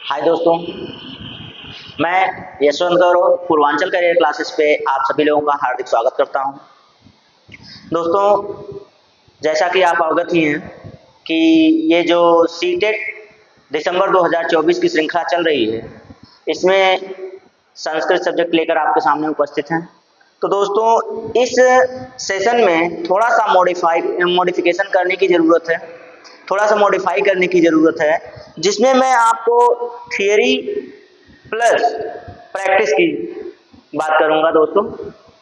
हाय दोस्तों, मैं यशवंत गौरव Purvanchal career classes पे आप सभी लोगों का हार्दिक स्वागत करता हूं। दोस्तों, जैसा कि आप अवगत ही हैं कि ये जो सीटेट दिसंबर 2024 की श्रृंखला चल रही है, इसमें संस्कृत सब्जेक्ट लेकर आपके सामने उपस्थित हैं। तो दोस्तों, इस सेशन में थोड़ा सा मॉडिफिकेशन करने की ज़रूरत है, थोड़ा सा मॉडिफाई करने की ज़रूरत है, जिसमें मैं आपको थियरी प्लस प्रैक्टिस की बात करूंगा दोस्तों।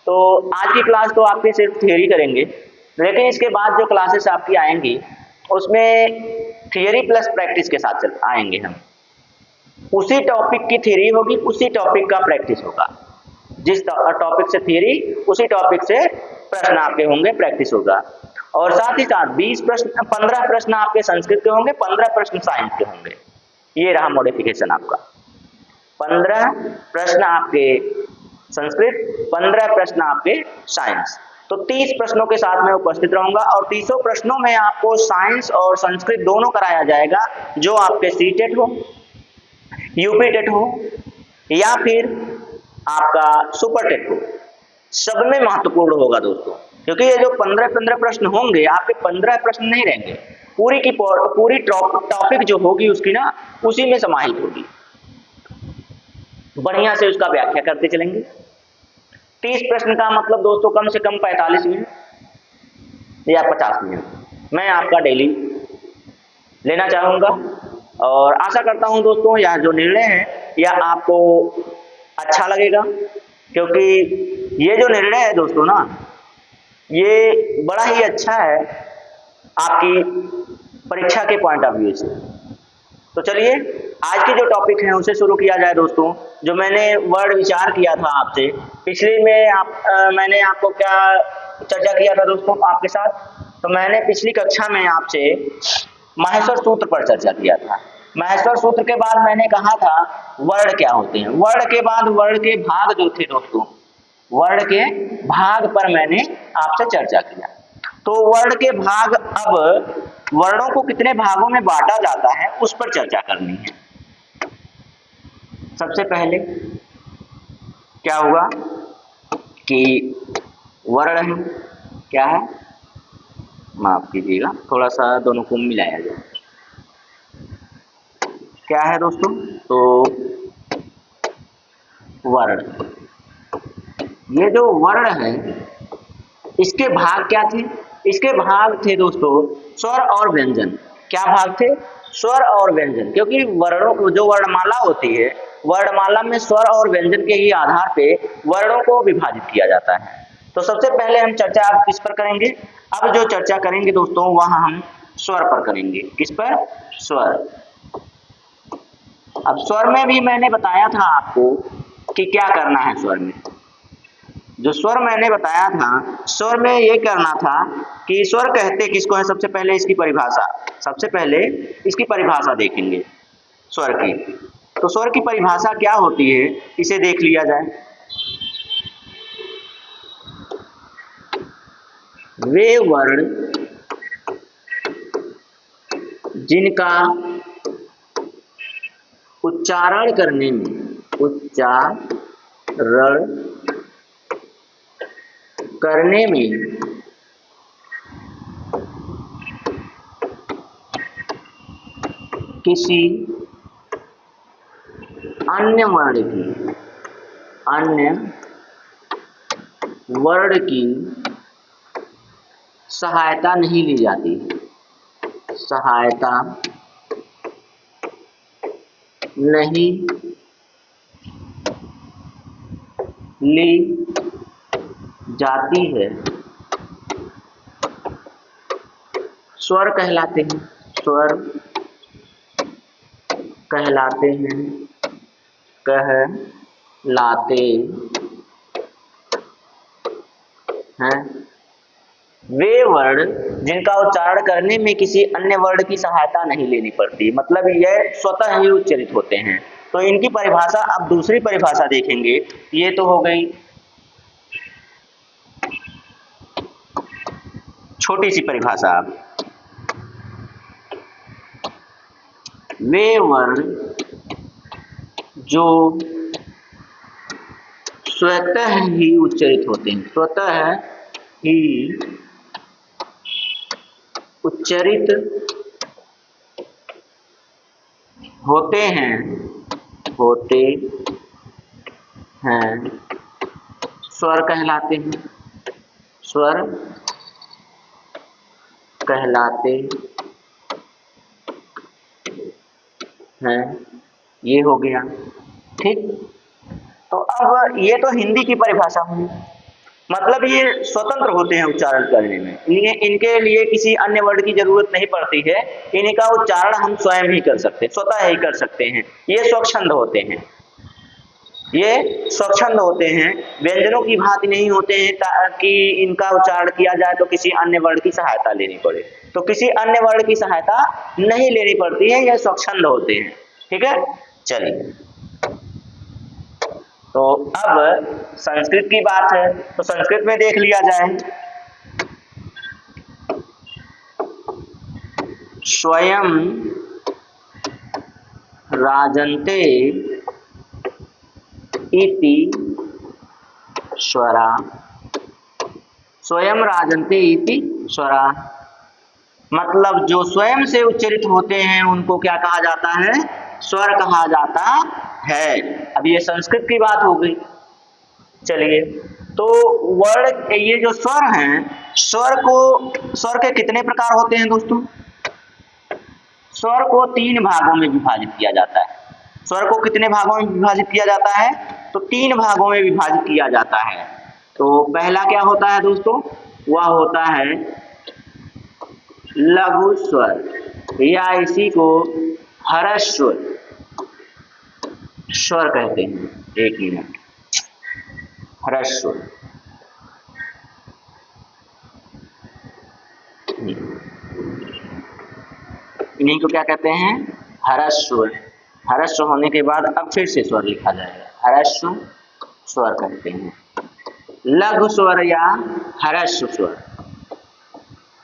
तो आज की क्लास तो आपके सिर्फ थियरी करेंगे, लेकिन इसके बाद जो क्लासेस आपकी आएंगी उसमें थियरी प्लस प्रैक्टिस के साथ आएंगे हम। उसी टॉपिक की थियरी होगी, उसी टॉपिक का प्रैक्टिस होगा। जिस टॉपिक से थियरी, उसी टॉपिक से प्रश्न आपके होंगे, प्रैक्टिस होगा। और साथ ही साथ 15 प्रश्न आपके संस्कृत के होंगे, 15 प्रश्न साइंस के होंगे। ये रहा मॉडिफिकेशन आपका। 15 प्रश्न आपके संस्कृत, 15 प्रश्न आपके साइंस। तो 30 प्रश्नों के साथ मैं उपस्थित रहूंगा और 30 प्रश्नों में आपको साइंस और संस्कृत दोनों कराया जाएगा, जो आपके सीटेट हो, यूपी टेट हो या फिर आपका सुपर टेट हो, सब में महत्वपूर्ण होगा दोस्तों। क्योंकि ये जो 15 प्रश्न होंगे, आपके 15 प्रश्न नहीं रहेंगे, पूरी टॉपिक जो होगी उसकी ना, उसी में समाहित होगी। बढ़िया से उसका व्याख्या करते चलेंगे। 30 प्रश्न का मतलब दोस्तों कम से कम 45 मिनट या 50 मिनट मैं आपका डेली लेना चाहूंगा। और आशा करता हूं दोस्तों, यह जो निर्णय है यह आपको अच्छा लगेगा, क्योंकि ये जो निर्णय है दोस्तों ना, ये बड़ा ही अच्छा है आपकी परीक्षा के पॉइंट ऑफ व्यू से। तो चलिए आज की जो टॉपिक है उसे शुरू किया जाए दोस्तों। जो मैंने वर्ड विचार किया था आपसे पिछली में मैंने आपको क्या चर्चा किया था दोस्तों आपके साथ? तो मैंने पिछली कक्षा में आपसे माहेश्वर सूत्र पर चर्चा किया था। माहेश्वर सूत्र के बाद मैंने कहा था वर्ण क्या होते हैं। वर्ण के बाद वर्ण के भाग जो थे दोस्तों, वर्ण के भाग पर मैंने आपसे चर्चा किया। तो वर्ण के भाग, अब वर्णों को कितने भागों में बांटा जाता है उस पर चर्चा करनी है। सबसे पहले क्या हुआ कि वर्ण है, क्या है, माफ कीजिएगा, थोड़ा सा दोनों को मिलाया जाए। क्या है दोस्तों? तो वर्ण, ये जो वर्ण है इसके भाग क्या थे? इसके भाग थे दोस्तों स्वर और व्यंजन। क्या भाग थे? स्वर और व्यंजन। क्योंकि वर्णों को, जो वर्णमाला होती है, वर्णमाला में स्वर और व्यंजन के ही आधार पे वर्णों को विभाजित किया जाता है। तो सबसे पहले हम चर्चा अब किस पर करेंगे? अब जो चर्चा करेंगे दोस्तों वहां हम स्वर पर करेंगे। किस पर? स्वर। अब स्वर में भी मैंने बताया था आपको कि क्या करना है। स्वर में जो स्वर मैंने बताया था, स्वर में ये करना था कि स्वर कहते किसको है। सबसे पहले इसकी परिभाषा, सबसे पहले इसकी परिभाषा देखेंगे स्वर की। तो स्वर की परिभाषा क्या होती है इसे देख लिया जाए। वे वर्ण जिनका उच्चारण करने में किसी अन्य वर्ण की सहायता नहीं ली जाती, सहायता नहीं ली जाती है, स्वर कहलाते हैं। स्वर कहलाते हैं, कहलाते हैं वे वर्ण जिनका उच्चारण करने में किसी अन्य वर्ण की सहायता नहीं लेनी पड़ती, मतलब यह स्वतः ही उच्चरित होते हैं। तो इनकी परिभाषा, अब दूसरी परिभाषा देखेंगे। ये तो हो गई छोटी सी परिभाषा। वे वर्ण जो स्वतः ही उच्चरित होते हैं, स्वतः ही उच्चरित होते हैं स्वर कहलाते हैं, स्वर कहलाते हैं। ये हो गया, ठीक। तो अब ये तो हिंदी की परिभाषा हुई, मतलब ये स्वतंत्र होते हैं उच्चारण करने में, इनके लिए किसी अन्य वर्ड की जरूरत नहीं पड़ती है, इनका उच्चारण हम स्वयं ही कर सकते हैं, स्वतः ही कर सकते हैं। ये स्वच्छंद होते हैं, ये स्वच्छंद होते हैं, व्यंजनों की भांति नहीं होते हैं ताकि इनका उच्चारण किया जाए तो किसी अन्य वर्ड की सहायता लेनी पड़े, तो किसी अन्य वर्ड की सहायता नहीं लेनी पड़ती है, ये स्वच्छंद होते हैं, ठीक है। चलिए, तो अब संस्कृत की बात है, तो संस्कृत में देख लिया जाए। स्वयं राजन्ते इति स्वरा, स्वयं राजन्ते इति स्वरा, मतलब जो स्वयं से उच्चरित होते हैं उनको क्या कहा जाता है, स्वर कहा जाता है। अब ये संस्कृत की बात हो गई। चलिए, तो वर्ड, ये जो स्वर हैं, स्वर के कितने प्रकार होते हैं दोस्तों? स्वर को 3 भागों में विभाजित किया जाता है। स्वर को कितने भागों में विभाजित किया जाता है? तो 3 भागों में विभाजित किया जाता है। तो पहला क्या होता है दोस्तों? वह होता है लघु स्वर, या इसी को ह्रस्व स्वर कहते हैं। एक मिनट, ह्रस्व, इन्हीं को क्या कहते हैं? ह्रस्व। ह्रस्व होने के बाद अब फिर से स्वर लिखा जाएगा, ह्रस्व स्वर कहते हैं। लघु स्वर या ह्रस्व स्वर,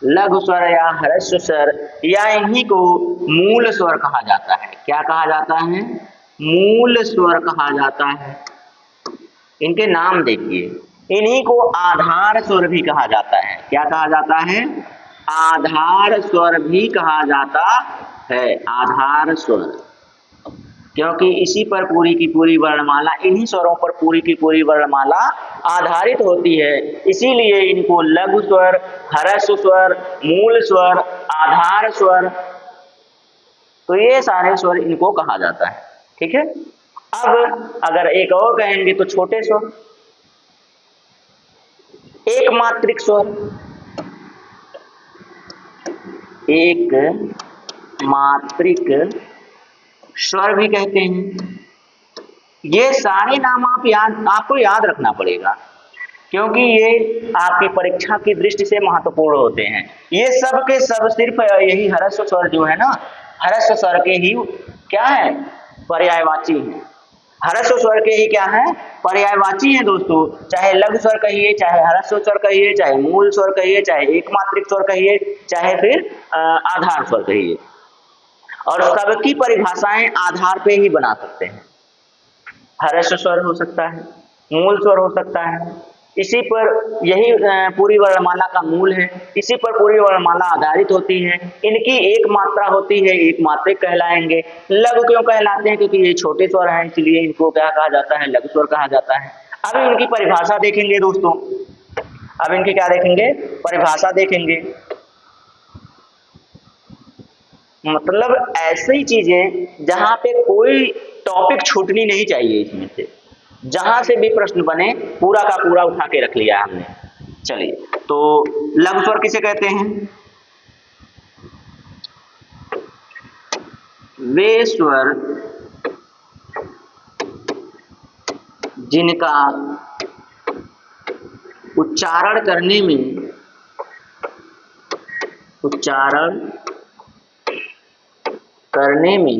लघु स्वर या ह्रस्व स्वर, या इन्हीं को मूल स्वर कहा जाता है। क्या कहा जाता है? मूल स्वर कहा जाता है। इनके नाम देखिए, इन्हीं को आधार स्वर भी कहा जाता है। क्या कहा जाता है? आधार स्वर भी कहा जाता है, आधार स्वर, क्योंकि इसी पर पूरी की पूरी वर्णमाला, इन्हीं स्वरों पर पूरी की पूरी वर्णमाला आधारित होती है, इसीलिए इनको लघु स्वर, ह्रस्व स्वर, मूल स्वर, आधार स्वर, तो ये सारे स्वर इनको कहा जाता है, ठीक है। अब अगर एक और कहेंगे तो छोटे स्वर, एक मात्रिक स्वर, एक मात्रिक स्वर भी कहते हैं। ये सारे नाम आपको याद रखना पड़ेगा, क्योंकि ये आपकी परीक्षा की दृष्टि से महत्वपूर्ण होते हैं। ये सब के सब सिर्फ यही ह्रस्व स्वर जो है ना, ह्रस्व स्वर के ही क्या है? पर्यायवाची है। ह्रस्व स्वर के ही क्या है? पर्यायवाची है दोस्तों। चाहे लघु स्वर कहिए, चाहे ह्रस्व स्वर कहिए, चाहे मूल स्वर कहिए, चाहे एकमात्रिक स्वर कहिए, चाहे फिर आधार स्वर कहिए, और सबकी परिभाषाएं आधार पे ही बना सकते हैं। ह्रस्व स्वर हो सकता है, मूल स्वर हो सकता है, इसी पर यही पूरी वर्णमाला का मूल है, इसी पर पूरी वर्णमाला आधारित होती है। इनकी एक मात्रा होती है, एक मात्रिक कहलाएंगे। लघु क्यों कहलाते हैं? क्योंकि ये छोटे स्वर हैं, इसलिए इनको क्या कहा जाता है? लघु स्वर कहा जाता है। अब इनकी परिभाषा देखेंगे दोस्तों, अब इनकी क्या देखेंगे? परिभाषा देखेंगे। मतलब ऐसी चीजें जहां पे कोई टॉपिक छूटनी नहीं चाहिए, इसमें से जहां से भी प्रश्न बने पूरा का पूरा उठा के रख लिया हमने। चलिए, तो लघु स्वर किसे कहते हैं? वे स्वर जिनका उच्चारण करने में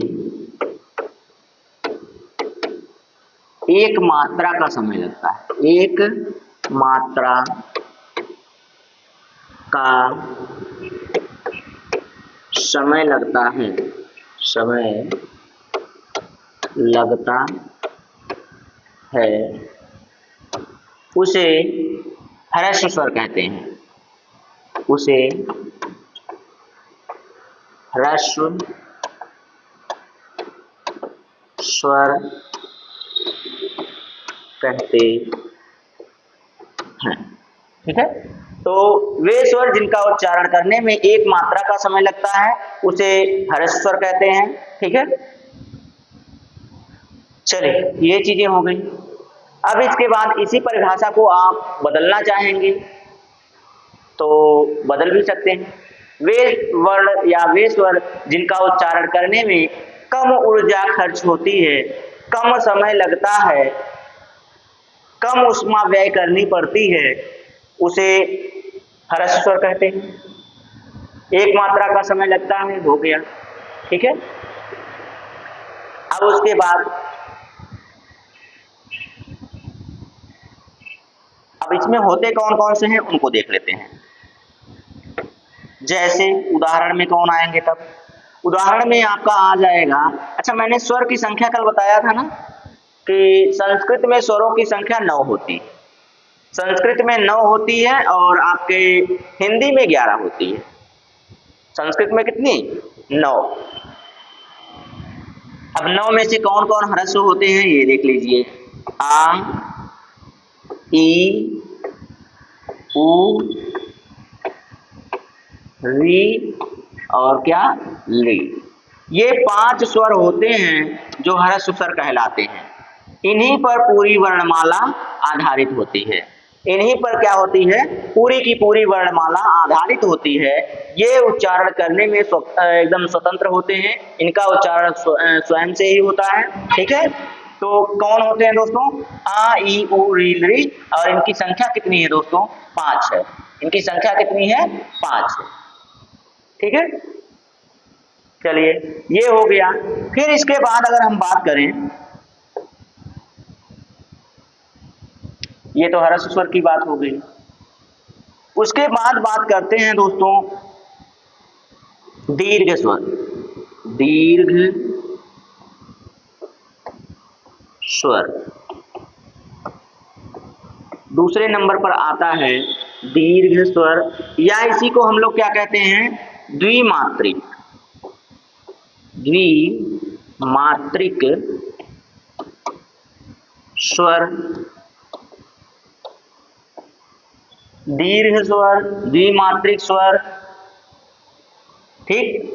एक मात्रा का समय लगता है, एक मात्रा का समय लगता है, समय लगता है उसे ह्रस्व स्वर कहते हैं, उसे ह्रस्व स्वर कहते हैं। ठीक है, तो वे स्वर जिनका उच्चारण करने में एक मात्रा का समय लगता है उसे ह्रस्व स्वर कहते हैं। ठीक है, चलिए ये चीजें हो गई। अब इसके बाद इसी परिभाषा को आप बदलना चाहेंगे तो बदल भी सकते हैं। वे वर्ण या वे स्वर जिनका उच्चारण करने में कम ऊर्जा खर्च होती है, कम समय लगता है, कम ऊष्मा व्यय करनी पड़ती है, उसे ह्रस्व स्वर कहते हैं। एक मात्रा का समय लगता है, हो गया। ठीक है, अब उसके बाद अब इसमें होते कौन कौन से हैं उनको देख लेते हैं। जैसे उदाहरण में कौन आएंगे, तब उदाहरण में आपका आ जाएगा। अच्छा, मैंने स्वर की संख्या कल बताया था ना कि संस्कृत में स्वरों की संख्या 9 होती है। संस्कृत में 9 होती है और आपके हिंदी में 11 होती है। संस्कृत में कितनी? 9। अब 9 में से कौन कौन ह्रस्व होते हैं ये देख लीजिए। आ, ई, उ, री और क्या? ली। ये 5 स्वर होते हैं जो ह्रस्व स्वर कहलाते हैं। इन्हीं पर पूरी वर्णमाला आधारित होती है। इन्हीं पर क्या होती है? पूरी की पूरी वर्णमाला आधारित होती है। ये उच्चारण करने में एकदम स्वतंत्र होते हैं। इनका उच्चारण स्वयं से ही होता है। ठीक है, तो कौन होते हैं दोस्तों? आ, ई, उ, री, ली। और इनकी संख्या कितनी है दोस्तों? 5 है। इनकी संख्या कितनी है? 5 है। ठीक है, चलिए ये हो गया। फिर इसके बाद अगर हम बात करें, ये तो ह्रस्व स्वर की बात हो गई। उसके बाद बात करते हैं दोस्तों दीर्घ स्वर। दीर्घ स्वर दूसरे नंबर पर आता है दीर्घ स्वर, या इसी को हम लोग क्या कहते हैं? द्विमात्रिक। द्विमात्रिक स्वर। दीर्घ स्वर, द्विमात्रिक स्वर। ठीक,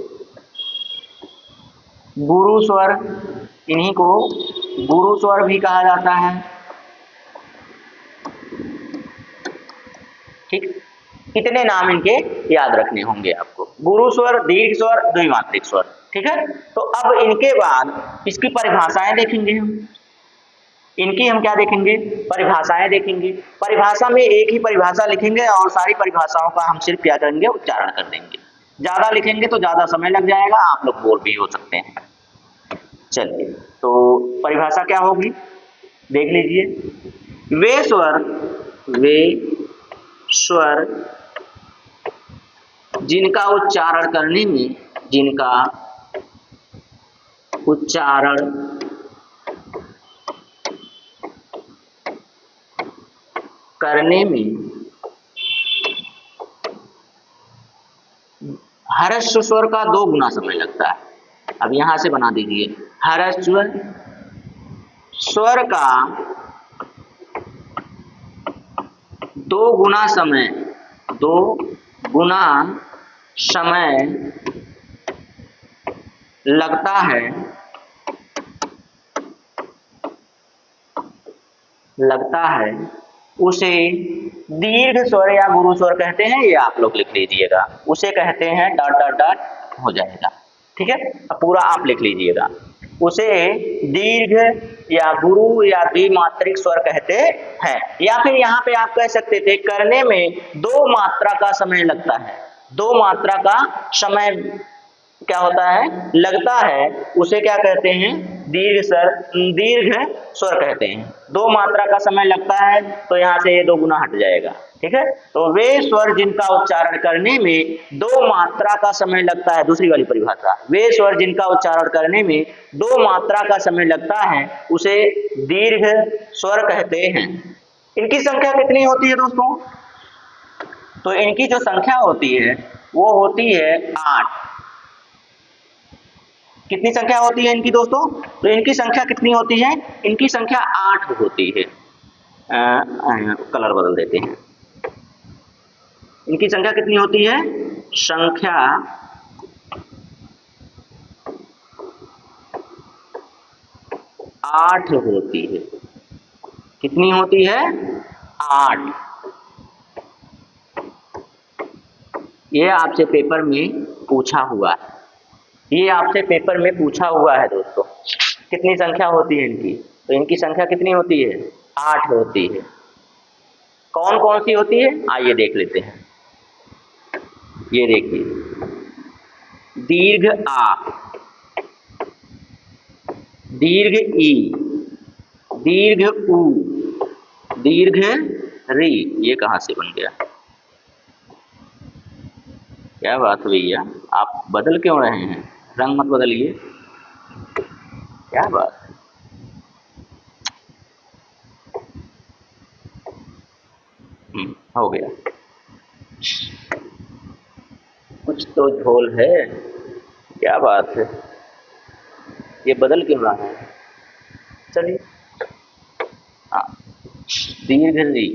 गुरु स्वर, इन्हीं को गुरु स्वर भी कहा जाता है। ठीक, कितने नाम इनके याद रखने होंगे आपको? गुरु स्वर, दीर्घ स्वर, द्विमात्रिक स्वर। ठीक है, तो अब इनके बाद इसकी परिभाषाएं देखेंगे हम। इनकी हम क्या देखेंगे? परिभाषाएं देखेंगे। परिभाषा में एक ही परिभाषा लिखेंगे और सारी परिभाषाओं का हम सिर्फ क्या करेंगे? उच्चारण कर देंगे। ज्यादा लिखेंगे तो ज्यादा समय लग जाएगा, आप लोग बोर भी हो सकते हैं। चलिए, तो परिभाषा क्या होगी देख लीजिए। वे स्वर जिनका उच्चारण करने में ह्रस्व स्वर का 2 गुना समय लगता है। अब यहां से बना दीजिए, ह्रस्व स्वर का 2 गुना समय लगता है उसे दीर्घ स्वर या गुरु स्वर कहते हैं। ये आप लोग लिख लीजिएगा, उसे कहते हैं डॉट डॉट डॉट हो जाएगा। ठीक है, अब पूरा आप लिख लीजिएगा। उसे दीर्घ या गुरु या द्विमात्रिक स्वर कहते हैं। या फिर यहाँ पे आप कह सकते थे करने में 2 मात्रा का समय लगता है। 2 मात्रा का समय क्या होता है? लगता है, उसे क्या कहते हैं? दीर्घ स्वर कहते हैं। 2 मात्रा का समय लगता है तो यहाँ से ये 2 गुना हट जाएगा। ठीक है। तो वे स्वर जिनका उच्चारण करने में 2 मात्रा का समय लगता है, दूसरी वाली परिभाषा, वे स्वर जिनका उच्चारण करने में 2 मात्रा का समय लगता है उसे दीर्घ स्वर कहते हैं। इनकी संख्या कितनी होती है दोस्तों? तो इनकी जो संख्या होती है वो होती है 8। कितनी संख्या होती है इनकी दोस्तों? तो इनकी संख्या कितनी होती है? इनकी संख्या 8 होती है। कलर बदल देते हैं। इनकी संख्या कितनी होती है? संख्या 8 होती है। कितनी होती है? 8। ये आपसे पेपर में पूछा हुआ है, ये आपसे पेपर में पूछा हुआ है दोस्तों। कितनी संख्या होती है इनकी? तो इनकी संख्या कितनी होती है? 8 होती है। कौन कौन सी होती है आइए देख लेते हैं। ये देखिए, दीर्घ आ, दीर्घ ई, दीर्घ ऊ, दीर्घ री। ये कहां से बन गया? क्या बात है भैया, आप बदल क्यों रहे हैं? रंग मत बदलिए। क्या बात है, हो गया। कुछ तो झोल है। क्या बात है, ये बदल क्यों रहा है? चलिए, हाँ, दीर्घ री।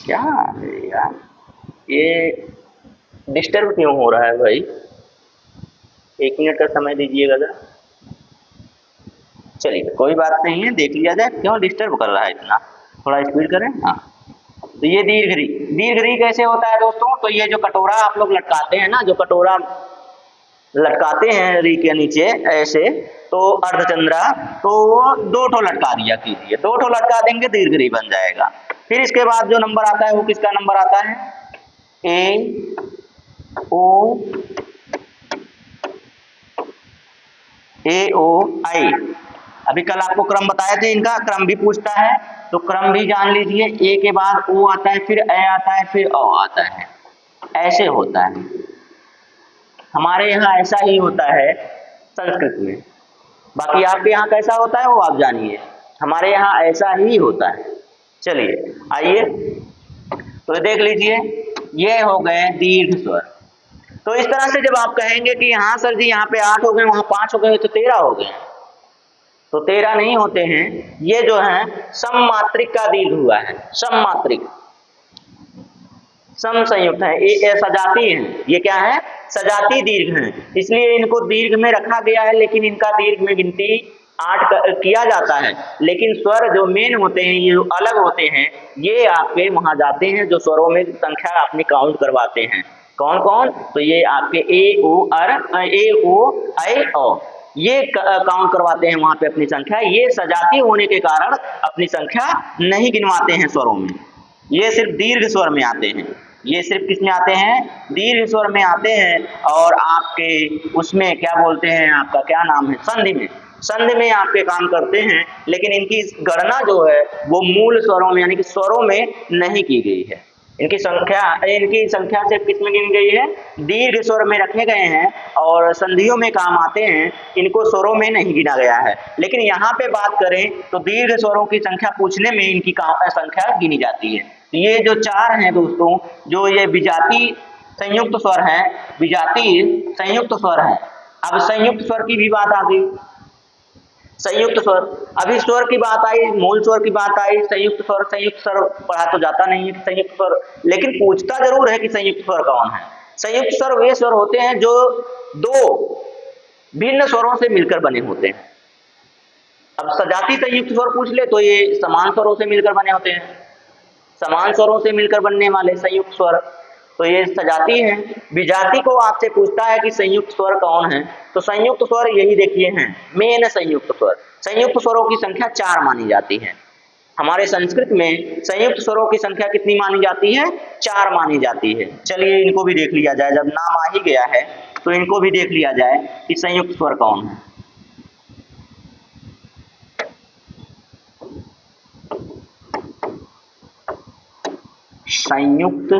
क्या है यार, ये डिस्टर्ब क्यों हो रहा है भाई? 1 मिनट का समय दीजिएगा जरा। चलिए कोई बात नहीं है, देख लिया जाए। क्यों डिस्टर्ब कर रहा है इतना? थोड़ा स्पीड करें। हाँ, तो ये दीर्घ री। दीर्घ री कैसे होता है दोस्तों? तो ये जो कटोरा आप लोग लटकाते हैं ना, जो कटोरा लटकाते हैं री के नीचे ऐसे, तो अर्धचंद्रा, तो वो 2 ठो लटका दिया कीजिए। 2 ठो लटका देंगे, दीर्घ री बन जाएगा। फिर इसके बाद जो नंबर आता है वो किसका नंबर आता है? ए ओ, ए ओ आई। अभी कल आपको क्रम बताए थे, इनका क्रम भी पूछता है, तो क्रम भी जान लीजिए। ए के बाद ओ आता है, फिर ए आता है, फिर ओ आता है। ऐसे होता है हमारे यहाँ, ऐसा ही होता है संस्कृत में। बाकी आपके यहाँ कैसा होता है वो आप जानिए, हमारे यहाँ ऐसा ही होता है। चलिए आइए, तो देख लीजिए, ये हो गए दीर्घ स्वर। तो इस तरह से जब आप कहेंगे कि हाँ सर जी यहाँ पे 8 हो गए, वहां 5 हो गए, तो 13 हो गए, तो 13 नहीं होते हैं। ये जो है सममात्रिक का दीर्घ हुआ है। सममात्रिक, सम संयुक्त है, ये सजाती है। ये क्या है? सजाती दीर्घ है, इसलिए इनको दीर्घ में रखा गया है। लेकिन इनका दीर्घ में गिनती 8 किया जाता है। लेकिन स्वर जो मेन होते हैं, ये अलग होते हैं, ये आपके वहां जाते हैं जो स्वरों में संख्या अपनी काउंट करवाते हैं। कौन कौन? तो ये आपके ए ओ अर, ए ओ आई ओ, ये काउंट करवाते हैं वहां पे अपनी संख्या। ये सजाती होने के कारण अपनी संख्या नहीं गिनवाते हैं स्वरों में। ये सिर्फ दीर्घ स्वर में आते हैं। ये सिर्फ किस में आते हैं? दीर्घ स्वर में आते हैं। और आपके उसमें क्या बोलते हैं, आपका क्या नाम है, संधि में, संधि में आपके काम करते हैं। लेकिन इनकी गणना जो है वो मूल स्वरों में यानी कि स्वरों में नहीं की गई है। इनकी संख्या सिर्फ किस में गिनी गई है? दीर्घ स्वर में रखे गए हैं और संधियों में काम आते हैं, इनको स्वरों में नहीं गिना गया है। लेकिन यहाँ पे बात करें तो दीर्घ स्वरों की संख्या पूछने में इनकी संख्या गिनी जाती है। ये जो 4 हैं दोस्तों, जो ये विजाती संयुक्त स्वर है, विजाती संयुक्त स्वर है। अब संयुक्त स्वर की भी बात आ गई। संयुक्त स्वर, अभी स्वर की बात आई, मूल स्वर की बात आई, संयुक्त स्वर। संयुक्त स्वर पढ़ा तो जाता नहीं है संयुक्त स्वर, लेकिन पूछता जरूर है कि संयुक्त स्वर कौन है। संयुक्त स्वर वे स्वर होते हैं जो 2 भिन्न स्वरों से मिलकर बने होते हैं। अब सजाती संयुक्त स्वर पूछ ले तो ये समान स्वरों से मिलकर बने होते हैं। समान स्वरों से मिलकर बनने वाले संयुक्त स्वर, तो ये सजाती है। विजाती को आपसे पूछता है कि संयुक्त स्वर कौन है, तो संयुक्त स्वर यही देखिए हैं, मेन संयुक्त स्वर। संयुक्त स्वरों की संख्या 4 मानी जाती है। हमारे संस्कृत में संयुक्त स्वरों की संख्या कितनी मानी जाती है? 4 मानी जाती है। चलिए इनको भी देख लिया जाए, जब नाम आ ही गया है तो इनको भी देख लिया जाए कि संयुक्त स्वर कौन है। संयुक्त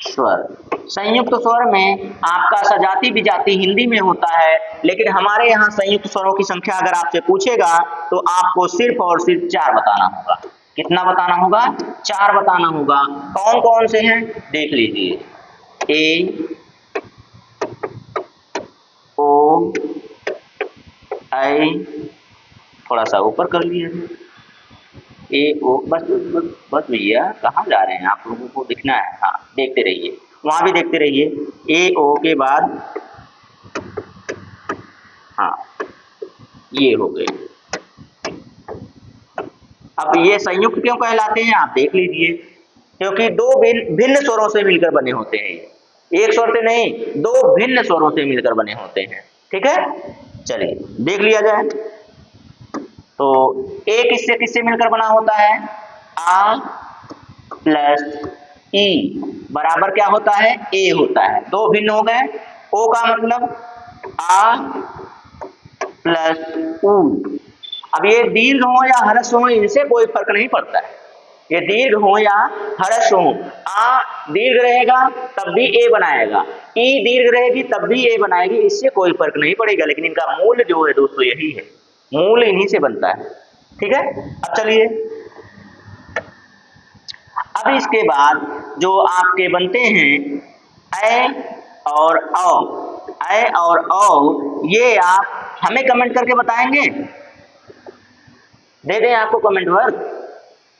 स्वर। संयुक्त स्वर में आपका सजाती विजाती हिंदी में होता है, लेकिन हमारे यहाँ संयुक्त स्वरों की संख्या अगर आपसे पूछेगा तो आपको सिर्फ और सिर्फ 4 बताना होगा। कितना बताना होगा? 4 बताना होगा। कौन कौन से हैं देख लीजिए। ए, ओ, आई, थोड़ा सा ऊपर कर लिया, ए ओ, बस बस बस भैया, कहाँ जा रहे हैं आप लोगों को दिखना है। हाँ देखते रहिए, वहां भी देखते रहिए। ए ओ के बाद हाँ ये हो गए। अब ये संयुक्त क्यों कहलाते हैं आप देख लीजिए, क्योंकि दो भिन्न स्वरों से मिलकर बने होते हैं। एक स्वर से नहीं, 2 भिन्न स्वरों से मिलकर बने होते हैं। ठीक है, चलिए देख लिया जाए। तो ए किससे किससे मिलकर बना होता है? आ प्लस ई बराबर क्या होता है? ए होता है। 2 भिन्न हो गए। ओ का मतलब आ प्लस ऊ। अब ये दीर्घ हो या ह्रस्व हो, इनसे कोई फर्क नहीं पड़ता है। ये दीर्घ हो या ह्रस्व हो, आ दीर्घ रहेगा तब भी ए बनाएगा, ई दीर्घ रहेगी तब भी ए बनाएगी, इससे कोई फर्क नहीं पड़ेगा। लेकिन इनका मूल जो है दोस्तों यही है, मूल इन्हीं से बनता है। ठीक है, अब चलिए, अब इसके बाद जो आपके बनते हैं ऐ और औ, ऐ और औ, ये आप हमें कमेंट करके बताएंगे। दे दें आपको कमेंट वर्क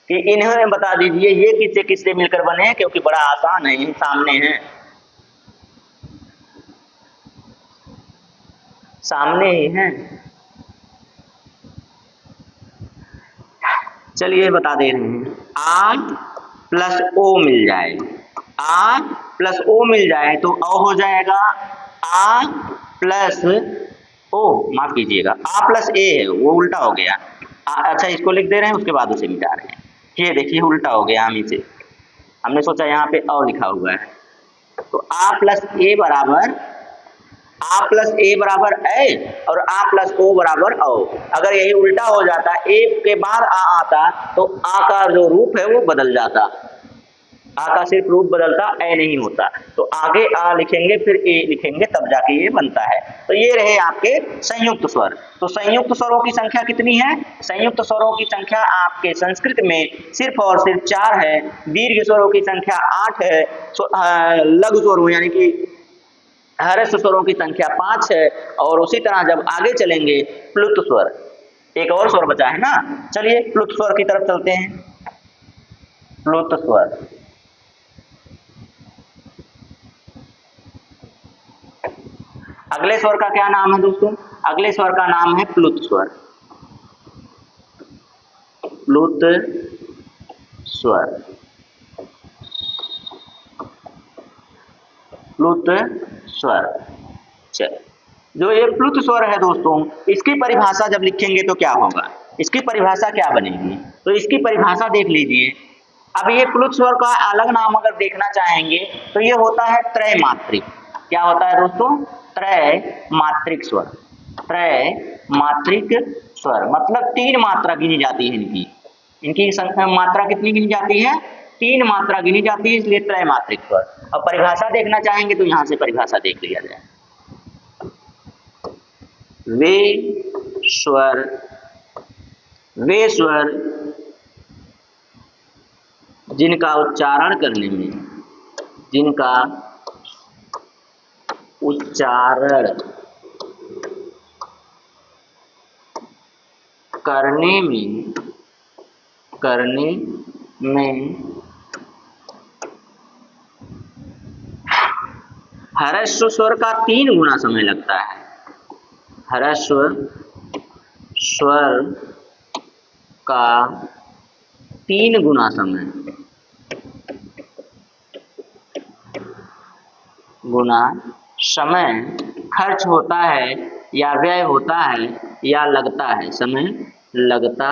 कि इन्हें बता दीजिए ये किससे किससे मिलकर बने हैं, क्योंकि बड़ा आसान है, यही सामने है, सामने ही है। चलिए बता दे रहे हैं। आ प्लस ओ मिल जाए, आ प्लस ओ मिल जाए तो औ हो जाएगा आ प्लस ओ, माफ कीजिएगा, आ प्लस ए है वो उल्टा हो गया। अच्छा इसको लिख दे रहे हैं, उसके बाद उसे मिटा रहे हैं। ये देखिए उल्टा हो गया, हम इसे हमने सोचा यहाँ पे औ लिखा हुआ है। तो आ प्लस ए बराबर, आ प्लस ए बराबर ए और आ प्लस ओ बराबर औ। अगर यही उल्टा हो जाता, ए के बाद आ आता, तो आ का जो रूप है वो बदल जाता, आ का सिर्फ रूप बदलता, ए नहीं होता। तो आगे आ लिखेंगे फिर ए लिखेंगे तब जाके ये बनता है। तो ये रहे आपके संयुक्त स्वर। तो संयुक्त स्वरों की संख्या कितनी है? संयुक्त स्वरों की संख्या आपके संस्कृत में सिर्फ और सिर्फ 4 है। दीर्घ स्वरों की संख्या 8 है। लघु स्वरों यानी कि ह्रस्व स्वरों की संख्या 5 है। और उसी तरह जब आगे चलेंगे प्लुत स्वर, एक और स्वर बचा है ना, चलिए प्लुत स्वर की तरफ चलते हैं। प्लुत स्वर, अगले स्वर का क्या नाम है दोस्तों? अगले स्वर का नाम है प्लुत स्वर। प्लुत स्वर, प्लुत स्वर। चल, जो ये प्लुत स्वर है दोस्तों, इसकी परिभाषा जब लिखेंगे तो क्या होगा, इसकी परिभाषा क्या बनेगी? तो इसकी परिभाषा देख लीजिए। अब ये प्लुत स्वर का अलग नाम अगर देखना चाहेंगे तो ये होता है त्रैमात्रिक। क्या होता है दोस्तों? त्रैमात्रिक स्वर। त्रैमात्रिक स्वर मतलब 3 मात्रा गिनी जाती है इनकी। इनकी संख्या मात्रा कितनी गिनी जाती है? 3 मात्रा गिनी जाती है, इसलिए त्रैमात्रिक स्वर। अब परिभाषा देखना चाहेंगे तो यहां से परिभाषा देख लिया जाए। वे स्वर जिनका उच्चारण करने में, जिनका उच्चारण करने में ह्रस्व स्वर का 3 गुना समय लगता है। ह्रस्व स्वर का 3 गुना समय खर्च होता है या व्यय होता है या लगता है, समय लगता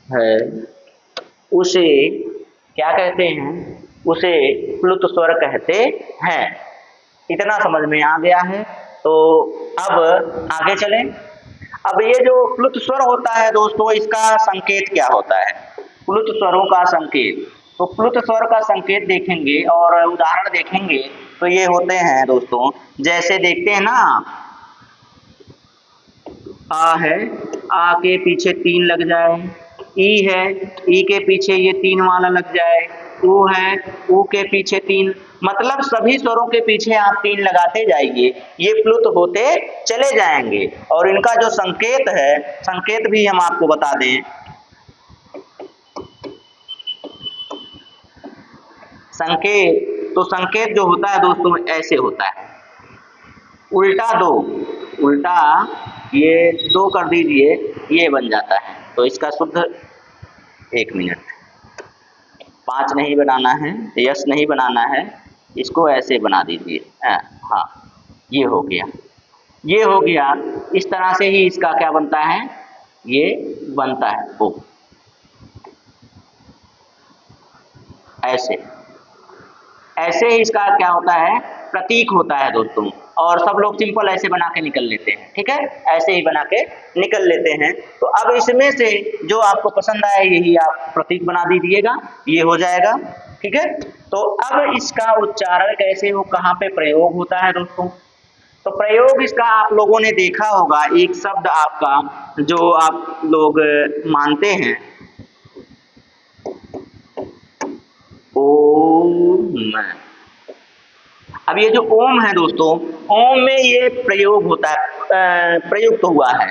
है, उसे क्या कहते हैं? उसे प्लुत स्वर कहते हैं। इतना समझ में आ गया है। तो अब आगे चलें। अब ये जो प्लुत स्वर होता है दोस्तों, इसका संकेत क्या होता है? प्लुत स्वरों का संकेत, तो प्लुत स्वर का संकेत देखेंगे और उदाहरण देखेंगे तो ये होते हैं दोस्तों, जैसे देखते हैं ना, आ है, आ के पीछे 3 लग जाए, ई है, ई के पीछे ये 3 वाला लग जाए, ऊ है, ऊ के पीछे 3, मतलब सभी स्वरों के पीछे आप 3 लगाते जाइए, ये प्लुत होते चले जाएंगे। और इनका जो संकेत है, संकेत भी हम आपको बता दें। संकेत, तो संकेत जो होता है दोस्तों ऐसे होता है, उल्टा 2, उल्टा ये 2 कर दीजिए, ये बन जाता है। तो इसका शुद्ध 1 मिनट, 5 नहीं बनाना है, यस नहीं बनाना है, इसको ऐसे बना दीजिए। हाँ, ये हो गया, ये हो गया। इस तरह से ही इसका क्या बनता है, ये बनता है ओ, ऐसे ऐसे ही इसका क्या होता है, प्रतीक होता है दोस्तों। और सब लोग सिंपल ऐसे बना के निकल लेते हैं, ठीक है, ऐसे ही बना के निकल लेते हैं। तो अब इसमें से जो आपको पसंद आए यही आप प्रतीक बना दीजिएगा, ये हो जाएगा, ठीक है। तो अब इसका उच्चारण कैसे हो, कहाँ पे प्रयोग होता है दोस्तों? तो प्रयोग इसका आप लोगों ने देखा होगा, एक शब्द आपका जो आप लोग मानते हैं, ओम। अब ये जो ओम है दोस्तों, ओम में ये प्रयोग होता है, प्रयुक्त हुआ है।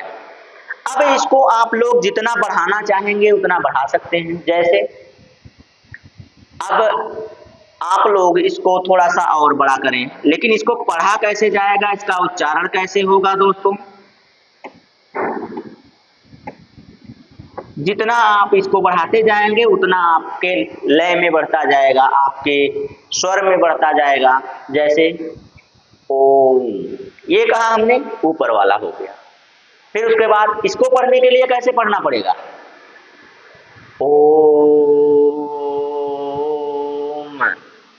अब इसको आप लोग जितना बढ़ाना चाहेंगे उतना बढ़ा सकते हैं। जैसे अब आप लोग इसको थोड़ा सा और बड़ा करें, लेकिन इसको पढ़ा कैसे जाएगा, इसका उच्चारण कैसे होगा दोस्तों? जितना आप इसको बढ़ाते जाएंगे उतना आपके लय में बढ़ता जाएगा, आपके स्वर में बढ़ता जाएगा। जैसे ओम, ये कहा हमने, ऊपर वाला हो गया। फिर उसके बाद इसको पढ़ने के लिए कैसे पढ़ना पड़ेगा, ओम,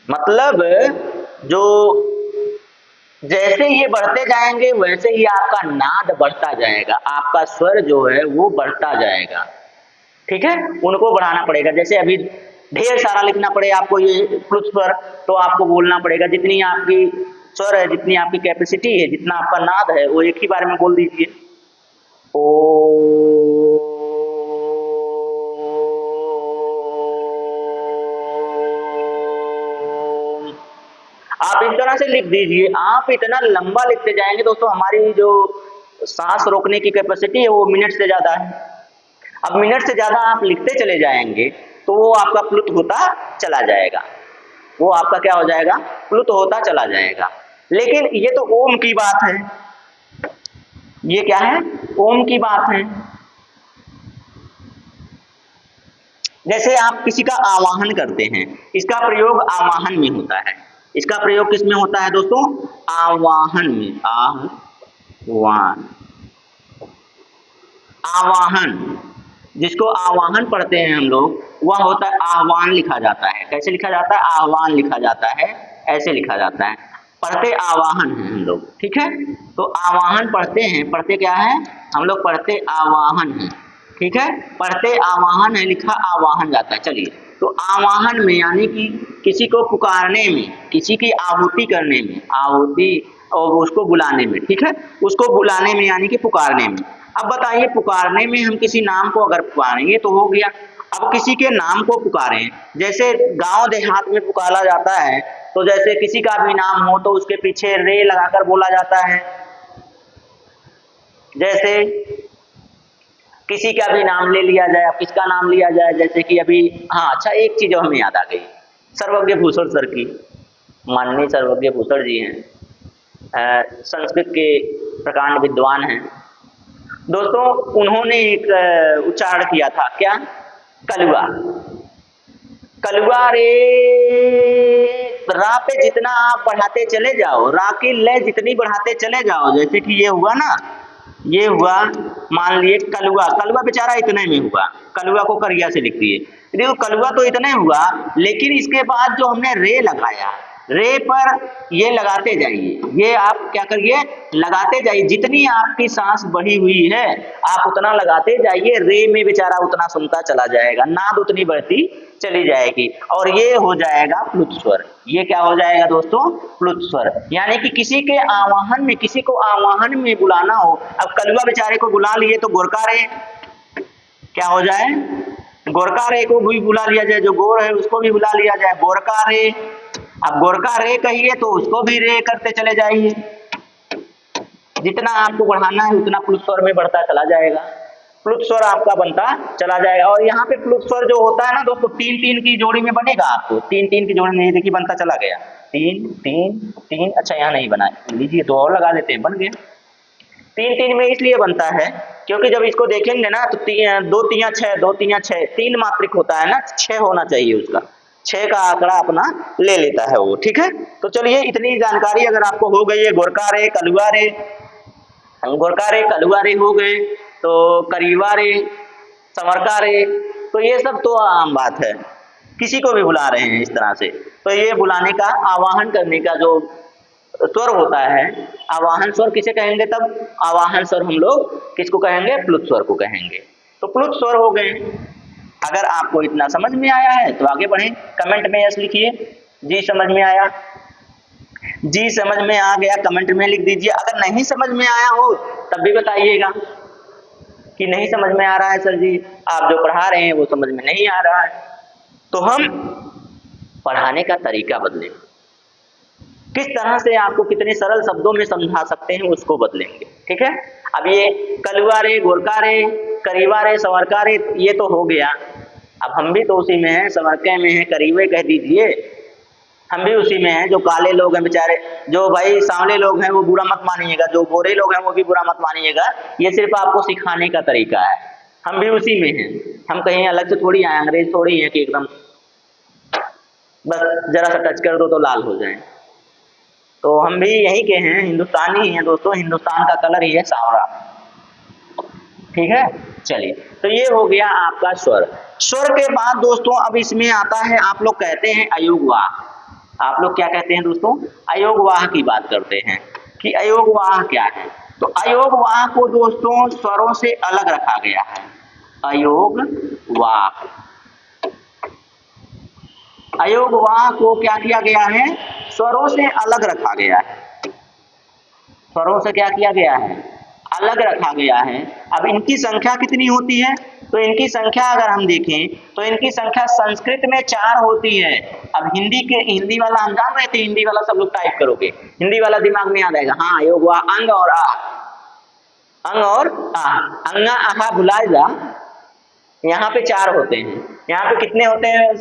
मतलब जो जैसे ये बढ़ते जाएंगे वैसे ही आपका नाद बढ़ता जाएगा, आपका स्वर जो है वो बढ़ता जाएगा, ठीक है। उनको बढ़ाना पड़ेगा। जैसे अभी ढेर सारा लिखना पड़े आपको ये प्लुत स्वर, तो आपको बोलना पड़ेगा जितनी आपकी स्वर है, जितनी आपकी कैपेसिटी है, जितना आपका नाद है, वो एक ही बार में बोल दीजिए। ओ, आप इस तरह से लिख दीजिए। आप इतना लंबा लिखते जाएंगे दोस्तों, हमारी जो सांस रोकने की कैपेसिटी है वो मिनट से ज्यादा है। अब मिनट से ज्यादा आप लिखते चले जाएंगे तो वो आपका प्लुत होता चला जाएगा, वो आपका क्या हो जाएगा, प्लुत होता चला जाएगा। लेकिन ये तो ओम की बात है, ये क्या है, ओम की बात है। जैसे आप किसी का आवाहन करते हैं, इसका प्रयोग आवाहन में होता है। इसका प्रयोग किस में होता है दोस्तों, आवाहन में, आह्वान, आवाहन, जिसको आवाहन पढ़ते हैं हम लोग, वह होता है आह्वान लिखा जाता है। कैसे लिखा जाता है, आह्वान लिखा जाता है, ऐसे लिखा जाता है। पढ़ते आवाहन हैं हम लोग, ठीक है। तो आवाहन पढ़ते हैं, पढ़ते क्या है, हम लोग पढ़ते आवाहन हैं, ठीक है। पढ़ते आवाहन है, लिखा आवाहन जाता है। चलिए, तो आवाहन में यानी कि किसी को पुकारने में, किसी की आहुति करने में, आहुति और उसको बुलाने में, ठीक है, उसको बुलाने में यानी कि पुकारने में। अब बताइए, पुकारने में हम किसी नाम को अगर पुकारेंगे तो हो गया। अब किसी के नाम को पुकारें, जैसे गांव देहात में पुकारा जाता है, तो जैसे किसी का भी नाम हो तो उसके पीछे रे लगाकर बोला जाता है। जैसे किसी का भी नाम ले लिया जाए, अब किसका नाम लिया जाए, जैसे कि अभी, हाँ अच्छा, एक चीज हमें याद आ गई, सर्वज्ञ भूषण सर की, माननीय सर्वज्ञ भूषण जी हैं, संस्कृत के प्रकांड विद्वान हैं दोस्तों। उन्होंने एक उच्चारण किया था, क्या, कलुआ, कलुआ रे। रा पे जितना आप बढ़ाते चले जाओ, रा की लय जितनी बढ़ाते चले जाओ, जैसे कि ये हुआ ना, ये हुआ, मान लिए कलुआ, कलुआ बेचारा इतने में हुआ, कलुआ को करिया से लिख दिए। देखो कलुआ तो इतने हुआ, लेकिन इसके बाद जो हमने रे लगाया, रे पर ये लगाते जाइए, ये आप क्या करिए, लगाते जाइए। जितनी आपकी सांस बढ़ी हुई है आप उतना लगाते जाइए, रे में बेचारा उतना सुनता चला जाएगा, नाद उतनी बढ़ती चली जाएगी और ये हो जाएगा प्लुत स्वर। ये क्या हो जाएगा दोस्तों, प्लुत स्वर। यानी कि किसी के आवाहन में, किसी को आवाहन में बुलाना हो, अब कलुआ बेचारे को बुला लिए तो गोरका रे क्या हो जाए, गोरका रे को भी बुला लिया जाए, जो गोर है उसको भी बुला लिया जाए, गोरका रे। अब गोरका रे कहिए तो उसको भी रे करते चले जाइए, जितना आपको बढ़ाना है उतना प्लुत स्वर में बढ़ता चला जाएगा, प्लुत स्वर आपका बनता चला जाएगा। और यहाँ पे प्लुत स्वर जो होता है ना दोस्तों, 3-3 की जोड़ी में बनेगा आपको, 3-3 की जोड़ी में, देखिए बनता चला गया, 3-3-3। अच्छा यहाँ नहीं बना, लीजिए तो और लगा देते हैं, बन गया। 3-3 में इसलिए बनता है क्योंकि जब इसको देखेंगे ना तो 2-3 6, 2-3 6, 3 मात्रिक होता है ना, 6 होना चाहिए उसका, 6 का आंकड़ा अपना ले लेता है वो, ठीक है। तो चलिए इतनी जानकारी अगर आपको हो गई है, गोरका रे, कलुआ रे, गोरका रे, कलुआ रे हो गए, तो करीवा रे, संवरका रे, तो ये सब तो आम बात है, किसी को भी बुला रहे हैं इस तरह से। तो ये बुलाने का, आवाहन करने का जो स्वर होता है, आवाहन स्वर किसे कहेंगे, तब आवाहन स्वर हम लोग किसको कहेंगे, प्लुत स्वर को कहेंगे। तो प्लुत स्वर हो गए। अगर आपको इतना समझ में आया है तो आगे बढ़ें, कमेंट में यस लिखिए, जी समझ में आया, जी समझ में आ गया कमेंट में लिख दीजिए। अगर नहीं समझ में आया हो तब भी बताइएगा कि नहीं समझ में आ रहा है सर जी, आप जो पढ़ा रहे हैं वो समझ में नहीं आ रहा है। तो हम पढ़ाने का तरीका बदलें, किस तरह से आपको कितने सरल शब्दों में समझा सकते हैं उसको बदलेंगे, ठीक है। अब ये कलुआ रे, गोरका रे, करीवा रे, संवरका रे, ये तो हो गया। अब हम भी तो उसी में हैं, संवरके में हैं, करीवे कह दीजिए, हम भी उसी में हैं। जो काले लोग हैं बेचारे, जो भाई सांवले लोग हैं वो बुरा मत मानिएगा, जो गोरे लोग हैं वो भी बुरा मत मानिएगा, ये सिर्फ आपको सिखाने का तरीका है। हम भी उसी में हैं, हम कहीं अलग से थोड़ी आए, अंग्रेज थोड़ी है कि एकदम बस जरा सा टच कर दो तो लाल हो जाए। तो हम भी यही के हैं, हिंदुस्तानी हैं दोस्तों, हिंदुस्तान का कलर ही है सांवला, ठीक है। चलिए, तो ये हो गया आपका स्वर। स्वर के बाद दोस्तों अब इसमें आता है, आप लोग कहते हैं अयोगवाह। आप लोग क्या कहते हैं दोस्तों, अयोगवाह की बात करते हैं कि अयोगवाह क्या है। तो अयोगवाह को दोस्तों स्वरों से अलग रखा गया है, अयोगवाह। अयोगवाह को क्या किया गया है, स्वरों से अलग रखा गया है, स्वरों से क्या किया गया है, अलग रखा गया है। अब इनकी संख्या कितनी होती है, तो इनकी संख्या अगर हम देखें तो इनकी संख्या संस्कृत में 4 होती है। अब हिंदी वाला हम जान रहे थे, हिंदी वाला सब लोग टाइप करोगे, हिंदी वाला दिमाग में आ जाएगा। हाँ, अयोगवाह अंग और आ, अंग और आ, अंगा आहा भुलाए जा, यहाँ पे 4 होते हैं। यहाँ पे कितने होते हैं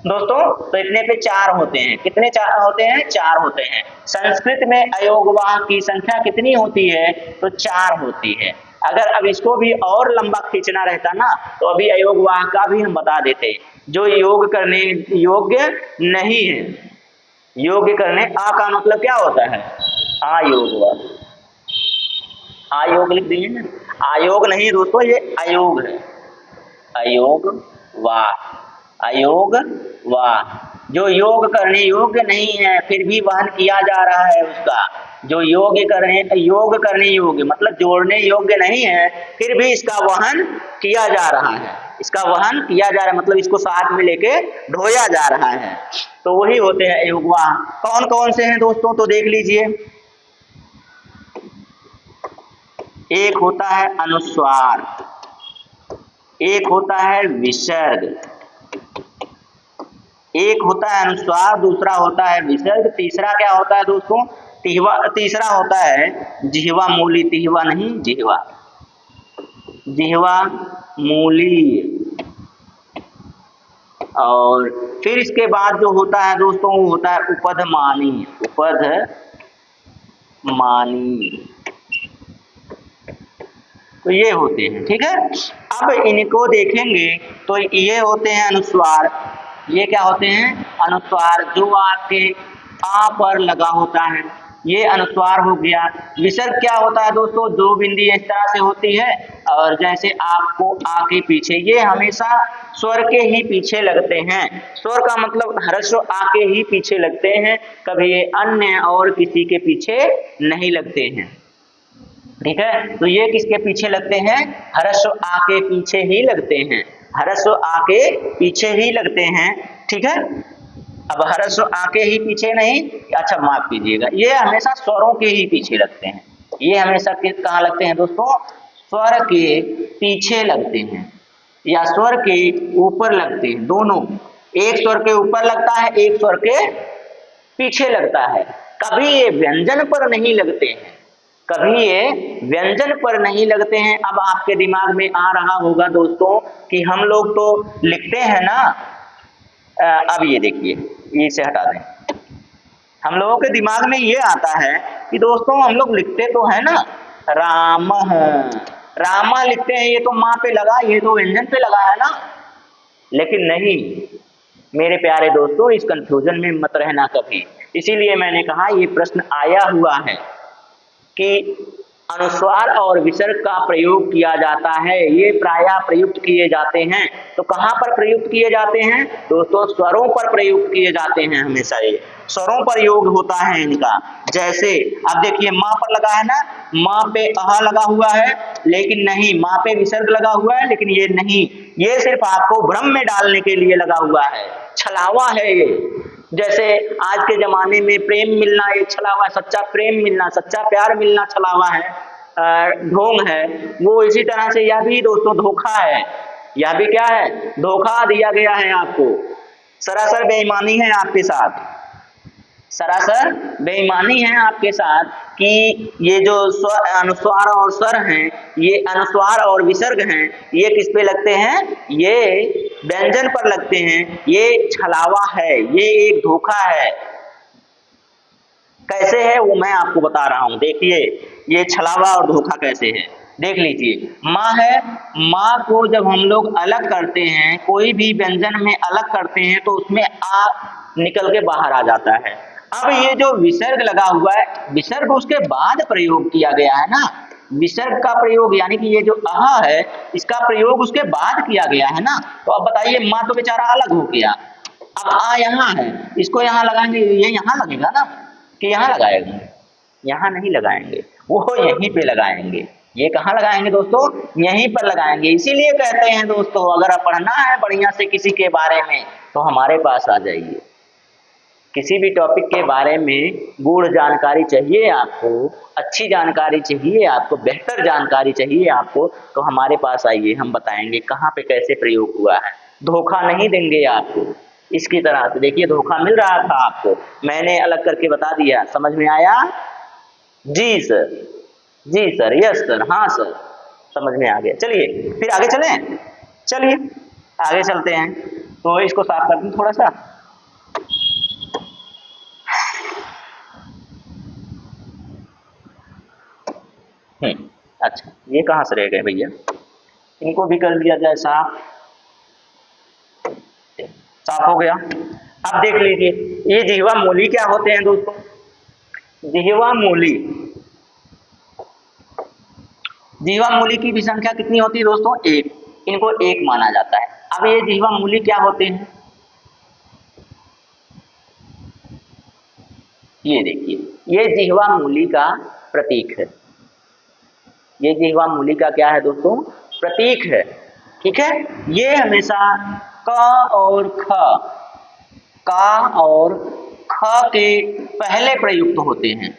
दोस्तों, तो इतने पे 4 होते हैं। कितने 4 होते हैं, 4 होते हैं। संस्कृत में अयोगवाह की संख्या कितनी होती है, तो 4 होती है। अगर अब इसको भी और लंबा खींचना रहता ना तो अभी अयोगवाह का भी हम बता देते, जो योग करने योग्य नहीं है। योग्य करने, आ का मतलब क्या होता है, आयोगवाह, आयोग लिख दीजिए ना, आयोग नहीं दोस्तों, ये अयोग है, अयोगवाह, अयोगवाह। जो योग करने योग्य नहीं है फिर भी वहन किया जा रहा है उसका, जो योग करने योग्य मतलब जोड़ने योग्य नहीं है फिर भी इसका वहन किया जा रहा है, इसका वहन किया जा रहा है मतलब इसको साथ में लेके ढोया जा रहा है। तो वही होते हैं अयोगवाह। कौन कौन से हैं दोस्तों, तो देख लीजिए। एक होता है अनुस्वार, एक होता है विसर्ग, एक होता है अनुस्वार, दूसरा होता है विसर्ग, तीसरा क्या होता है दोस्तों, तीसरा होता है जिह्वा मूली, तिह्वा नहीं जिह्वा, जिह्वा मूली। और फिर इसके बाद जो होता है दोस्तों वो होता है उपधमानी, उपधमानी। तो ये होते हैं, ठीक है। अब इनको देखेंगे तो ये होते हैं अनुस्वार, ये क्या होते हैं, अनुस्वार, जो आपके आ पर लगा होता है, ये अनुस्वार हो गया। विसर्ग क्या होता है दोस्तों, दो बिंदी इस तरह से होती है और जैसे आपको आ के पीछे, ये हमेशा स्वर के ही पीछे लगते हैं। स्वर का मतलब ह्रस्व आ के ही पीछे लगते हैं, कभी ये अन्य और किसी के पीछे नहीं लगते हैं। ठीक है, तो ये किसके पीछे लगते हैं, ह्रस्व आ के पीछे ही लगते हैं, ह्रस्व आ के पीछे ही लगते हैं। ठीक है, अब ह्रस्व आ के ही पीछे नहीं, अच्छा माफ कीजिएगा, ये हमेशा स्वरों के ही पीछे लगते हैं। ये हमेशा कहाँ लगते हैं दोस्तों, स्वर के पीछे लगते हैं या स्वर के ऊपर लगते हैं। दोनों, एक स्वर के ऊपर लगता है, एक स्वर के पीछे लगता है। कभी ये व्यंजन पर नहीं लगते हैं, कभी ये व्यंजन पर नहीं लगते हैं। अब आपके दिमाग में आ रहा होगा दोस्तों कि हम लोग तो लिखते हैं ना, अब ये देखिए, ये से हटा दें, हम लोगों के दिमाग में ये आता है कि दोस्तों हम लोग लिखते तो है ना, राम, रामा लिखते हैं, ये तो माँ पे लगा, ये तो व्यंजन पे लगा है ना। लेकिन नहीं मेरे प्यारे दोस्तों, इस कंफ्यूजन में मत रहना कभी। इसीलिए मैंने कहा ये प्रश्न आया हुआ है कि अनुस्वार और विसर्ग का प्रयोग किया जाता है, ये प्रायः प्रयुक्त किए जाते हैं। तो कहाँ पर प्रयुक्त किए जाते हैं दोस्तों, स्वरों पर प्रयुक्त किए जाते हैं, हमेशा ये स्वरों पर योग होता है इनका। जैसे अब देखिए माँ पर लगा है ना, माँ पे अहा लगा हुआ है, लेकिन नहीं, माँ पे विसर्ग लगा हुआ है, लेकिन ये नहीं, ये सिर्फ आपको भ्रम में डालने के लिए लगा हुआ है, छलावा है ये। जैसे आज के जमाने में प्रेम मिलना ये छलावा, सच्चा प्रेम मिलना, सच्चा प्यार मिलना छलावा है, ढोंग है। वो इसी तरह से यह भी दोस्तों धोखा है, यह भी क्या है, धोखा दिया गया है आपको, सरासर बेईमानी है आपके साथ, सरासर बेईमानी है आपके साथ कि ये जो अनुस्वार और स्वर हैं, ये अनुस्वार और विसर्ग हैं, ये किस पे लगते हैं, ये व्यंजन पर लगते हैं। ये छलावा है, ये एक धोखा है। कैसे है वो मैं आपको बता रहा हूं, देखिए ये छलावा और धोखा कैसे है, देख लीजिए। माँ है, माँ को जब हम लोग अलग करते हैं, कोई भी व्यंजन में अलग करते हैं, तो उसमें आ निकल के बाहर आ जाता है। अब ये जो विसर्ग लगा हुआ है, विसर्ग उसके बाद प्रयोग किया गया है ना, विसर्ग का प्रयोग यानी कि ये जो अहा है, इसका प्रयोग उसके बाद किया गया है ना। तो अब बताइए, माँ तो बेचारा अलग हो गया, अब आ यहाँ है, इसको यहाँ लगाएंगे, ये यहाँ लगेगा ना, कि यहाँ लगाएंगे, यहाँ नहीं लगाएंगे, वो यहीं पे लगाएंगे। ये कहाँ लगाएंगे दोस्तों, यहीं पर लगाएंगे। इसीलिए कहते हैं दोस्तों, अगर पढ़ना है बढ़िया से किसी के बारे में तो हमारे पास आ जाइए। किसी भी टॉपिक के बारे में गूढ़ जानकारी चाहिए आपको, अच्छी जानकारी चाहिए आपको, बेहतर जानकारी चाहिए आपको, तो हमारे पास आइए, हम बताएंगे कहाँ पे कैसे प्रयोग हुआ है। धोखा नहीं देंगे आपको इसकी तरह से। देखिए धोखा मिल रहा था आपको, मैंने अलग करके बता दिया, समझ में आया? जी सर, जी सर, यस सर, हाँ सर, समझ में आ गया। चलिए फिर आगे चलें, चलिए आगे चलते हैं। तो इसको साफ कर दूं थोड़ा सा। अच्छा, ये कहाँ से रह गए भैया, इनको भी कर दिया जाए साफ। साफ हो गया। अब देख लीजिए, ये जिह्वा मूली क्या होते हैं दोस्तों, जिह्वा मूली, जिह्वा मूली की भी संख्या कितनी होती है दोस्तों, एक, इनको एक माना जाता है। अब ये जिह्वा मूली क्या होते हैं, ये देखिए, ये जिह्वा मूली का प्रतीक है, ये जिह्वा मूली का क्या है दोस्तों, प्रतीक है। ठीक है, ये हमेशा क और ख, का और ख के पहले प्रयुक्त होते हैं,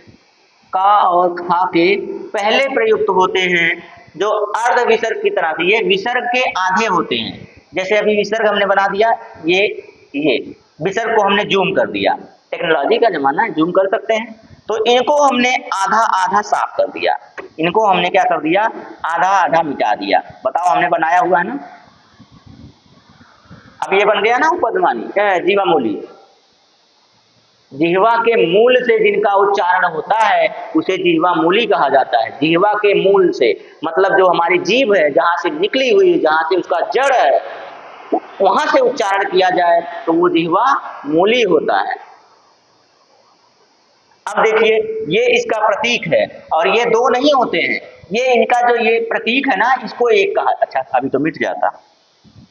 का और ख के पहले प्रयुक्त होते हैं, जो अर्ध विसर्ग की तरह से। ये विसर्ग के आधे होते हैं, जैसे अभी विसर्ग हमने बना दिया, ये विसर्ग को हमने जूम कर दिया, टेक्नोलॉजी का जमाना है, जूम कर सकते हैं। तो इनको हमने आधा आधा साफ कर दिया, इनको हमने क्या कर दिया, आधा आधा मिटा दिया। बताओ, हमने बनाया हुआ है ना। अब ये बन गया ना उपध्मानी, जिह्वा मूली। जिह्वा के मूल से जिनका उच्चारण होता है उसे जिह्वा मूली कहा जाता है। जिह्वा के मूल से मतलब जो हमारी जीभ है, जहां से निकली हुई है, जहां से उसका जड़ है, वहां से उच्चारण किया जाए तो वो जिह्वा मूली होता है। अब देखिए ये इसका प्रतीक है और ये दो नहीं होते हैं, ये इनका जो ये प्रतीक है ना, इसको एक कहा, अच्छा अभी तो मिट जाता,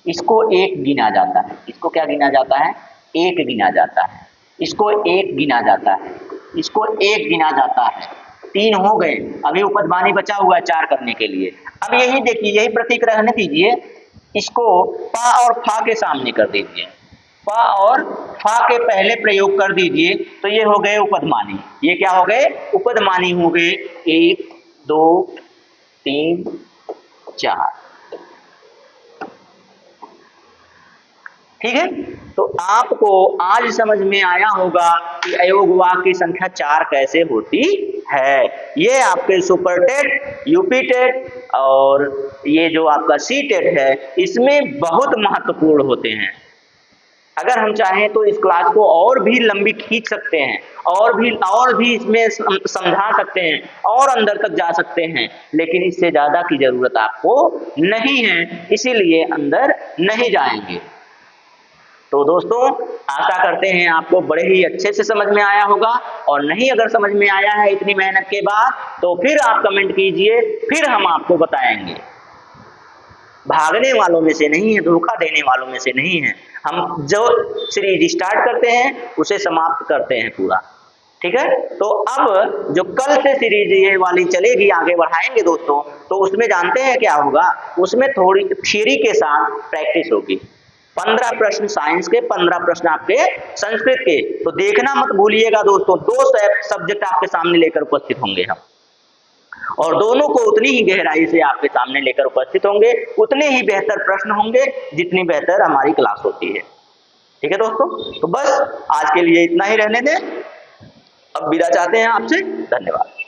इसको एक गिना जाता है। इसको क्या गिना जाता है? एक गिना जाता है। इसको एक गिना जाता है, इसको एक गिना जाता है। तीन हो गए, अभी उपदमानी बचा हुआ है चार करने के लिए। अब यही देखिए, यही प्रतीक रहने दीजिए, इसको पा और फा के सामने कर दीजिए, पा और फा के पहले प्रयोग कर दीजिए, तो ये हो गए उपदमानी। ये क्या हो गए? उपदमानी हो गए। 1 2 3 4, ठीक है। तो आपको आज समझ में आया होगा कि अयोग वाक्य की संख्या 4 कैसे होती है। ये आपके सुपर टेट, यूपी टेट और ये जो आपका सी टेट है, इसमें बहुत महत्वपूर्ण होते हैं। अगर हम चाहें तो इस क्लास को और भी लंबी खींच सकते हैं, और भी इसमें समझा सकते हैं, और अंदर तक जा सकते हैं, लेकिन इससे ज्यादा की जरूरत आपको नहीं है, इसीलिए अंदर नहीं जाएंगे। तो दोस्तों आशा करते हैं आपको बड़े ही अच्छे से समझ में आया होगा, और नहीं अगर समझ में आया है इतनी मेहनत के बाद, तो फिर आप कमेंट कीजिए, फिर हम आपको बताएंगे। भागने वालों में से नहीं है, धोखा देने वालों में से नहीं है। हम जो सीरीज स्टार्ट करते हैं उसे समाप्त करते हैं पूरा, ठीक है। तो अब जो कल से सीरीज ये वाली चलेगी, आगे बढ़ाएंगे दोस्तों, तो उसमें जानते हैं क्या होगा, उसमें थोड़ी थ्योरी के साथ प्रैक्टिस होगी। 15 प्रश्न साइंस के, 15 प्रश्न आपके संस्कृत के। तो देखना मत भूलिएगा दोस्तों, 2 सब्जेक्ट आपके सामने लेकर उपस्थित होंगे हम, और दोनों को उतनी ही गहराई से आपके सामने लेकर उपस्थित होंगे, उतने ही बेहतर प्रश्न होंगे जितनी बेहतर हमारी क्लास होती है, ठीक है दोस्तों। तो बस आज के लिए इतना ही रहने दें, अब विदा चाहते हैं आपसे, धन्यवाद।